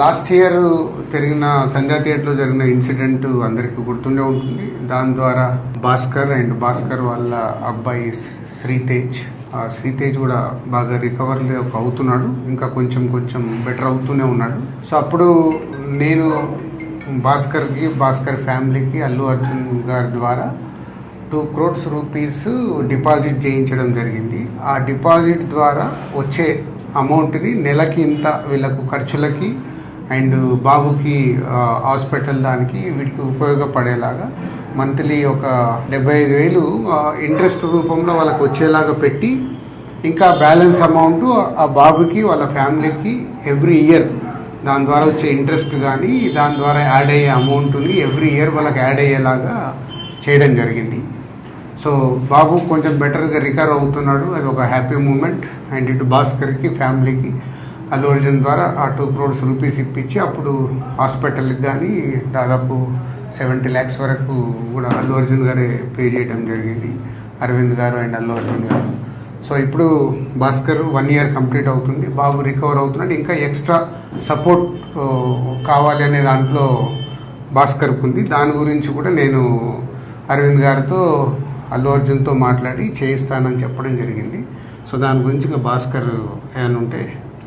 Last year జరిగిన సంధ్యా థియేటర్లో జరిగిన ఇన్సిడెంట్ అందరికీ గుర్తుండే ఉంటుంది. దాని ద్వారా భాస్కర్ వాళ్ళ అబ్బాయి శ్రీతేజ్ కూడా బాగా రికవర్ అవుతున్నాడు, ఇంకా కొంచెం బెటర్ అవుతూనే ఉన్నాడు. సో అప్పుడు నేను భాస్కర్ ఫ్యామిలీకి అల్లు అర్జున్ గారి ద్వారా 2 crores రూపీస్ డిపాజిట్ చేయించడం జరిగింది. ఆ డిపాజిట్ ద్వారా వచ్చే అమౌంట్ని నెలకి ఇంత వీళ్ళకు ఖర్చులకి అండ్ బాబుకి హాస్పిటల్ దానికి వీటికి ఉపయోగపడేలాగా మంత్లీ ఒక 75,000 ఇంట్రెస్ట్ రూపంలో వాళ్ళకి వచ్చేలాగా పెట్టి, ఇంకా బ్యాలెన్స్ అమౌంట్ ఆ బాబుకి వాళ్ళ ఫ్యామిలీకి ఎవ్రీ ఇయర్ దాని ద్వారా వచ్చే ఇంట్రెస్ట్ కానీ దాని ద్వారా యాడ్ అయ్యే అమౌంట్ని ఎవ్రీ ఇయర్ వాళ్ళకి యాడ్ అయ్యేలాగా చేయడం జరిగింది. సో బాబు కొంచెం బెటర్గా రికవర్ అవుతున్నాడు, అది ఒక హ్యాపీ మూమెంట్. అండ్ ఇటు భాస్కర్కి ఫ్యామిలీకి అల్లు అర్జున్ ద్వారా ఆ 2 crores రూపీస్ ఇప్పించి అప్పుడు హాస్పిటల్కి కానీ దాదాపు 70 lakhs వరకు కూడా అల్లు అర్జున్ గారే పే చేయడం జరిగింది, అరవింద్ గారు అండ్ అల్లు అర్జున్ గారు. సో ఇప్పుడు భాస్కర్ 1 year కంప్లీట్ అవుతుంది, బాబు రికవర్ అవుతున్నాడు. ఇంకా ఎక్స్ట్రా సపోర్ట్ కావాలి అనే దాంట్లో భాస్కర్కి ఉంది. దాని గురించి కూడా నేను అరవింద్ గారితో అల్లు అర్జున్తో మాట్లాడి చేయిస్తానని చెప్పడం జరిగింది. సో దాని గురించి ఇంకా భాస్కర్ ఏమైనా ఉంటే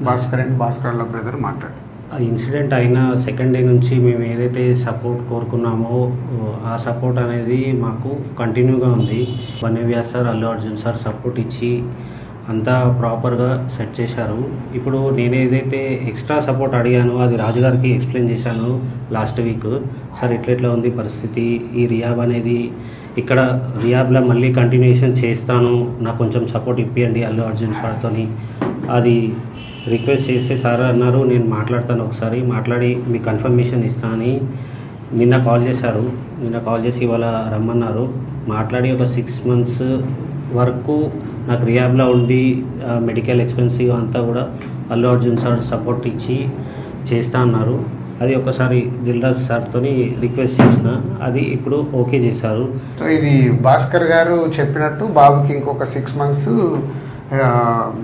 భాస్కర్ వాళ్ళ బ్రదర్ మాట్లాడు. ఆ ఇన్సిడెంట్ అయిన సెకండ్ డే నుంచి మేము ఏదైతే సపోర్ట్ కోరుకున్నామో ఆ సపోర్ట్ అనేది మాకు కంటిన్యూగా ఉంది. వన్యవ్యాస్ sir, Allu Arjun sir support ఇచ్చి అంతా ప్రాపర్గా సెట్ చేశారు. ఇప్పుడు నేను ఏదైతే ఎక్స్ట్రా సపోర్ట్ అడిగానో అది రాజుగారికి ఎక్స్ప్లెయిన్ చేశాను లాస్ట్ వీక్. సార్ ఇట్లా ఉంది పరిస్థితి, ఈ రియాబ్ అనేది ఇక్కడ రియాబ్లో మళ్ళీ కంటిన్యూషన్ చేస్తాను, నాకు కొంచెం సపోర్ట్ ఇప్పియండి అల్లు అర్జున్ సార్తో అది రిక్వెస్ట్ చేస్తే సార్ అన్నారు నేను మాట్లాడతాను, ఒకసారి మాట్లాడి మీకు కన్ఫర్మేషన్ ఇస్తానని నిన్న కాల్ చేశారు. నిన్న కాల్ చేసి ఇవాళ రమ్మన్నారు. మాట్లాడి ఒక 6 months వరకు నాకు రియాబ్లో ఉండి మెడికల్ ఎక్స్పెన్సివ్ అంతా కూడా అల్లు అర్జున్ సార్ సపోర్ట్ ఇచ్చి చేస్తా అన్నారు. అది ఒకసారి దిల్రాజ్ సార్తో రిక్వెస్ట్ చేసిన, అది ఇప్పుడు ఓకే చేశారు. సో ఇది భాస్కర్ గారు చెప్పినట్టు బాబుకి ఇంకొక 6 months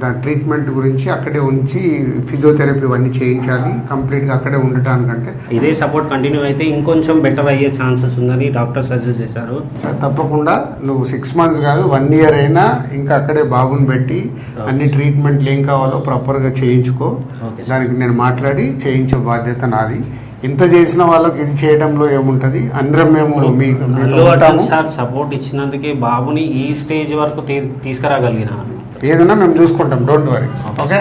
దాని ట్రీట్మెంట్ గురించి అక్కడే ఉంచి ఫిజియోథెరపీ ఇవన్నీ చేయించాలి, కంప్లీట్గా అక్కడే ఉండటానికంటే. ఇదే సపోర్ట్ కంటిన్యూ అయితే ఇంకొంచెం బెటర్ అయ్యే ఛాన్సెస్ ఉందని డాక్టర్ సజెస్ట్ చేశారు. తప్పకుండా నువ్వు 6 months కాదు 1 year అయినా ఇంకా అక్కడే బాబుని పెట్టి అన్ని ట్రీట్మెంట్లు ఏం కావాలో ప్రాపర్గా చేయించుకో. దానికి నేను మాట్లాడి చేయించే బాధ్యత నాది. ఇంత చేసిన వాళ్ళకి ఇది చేయడంలో ఏముంటది, అందరం మేము సార్ సపోర్ట్ ఇచ్చినందుకే బాబుని ఈ స్టేజ్ వరకు తీసుకురాగలిగిన ఏదైనా మేము చూసుకుంటాం, డోంట్ వరీ. ఓకే.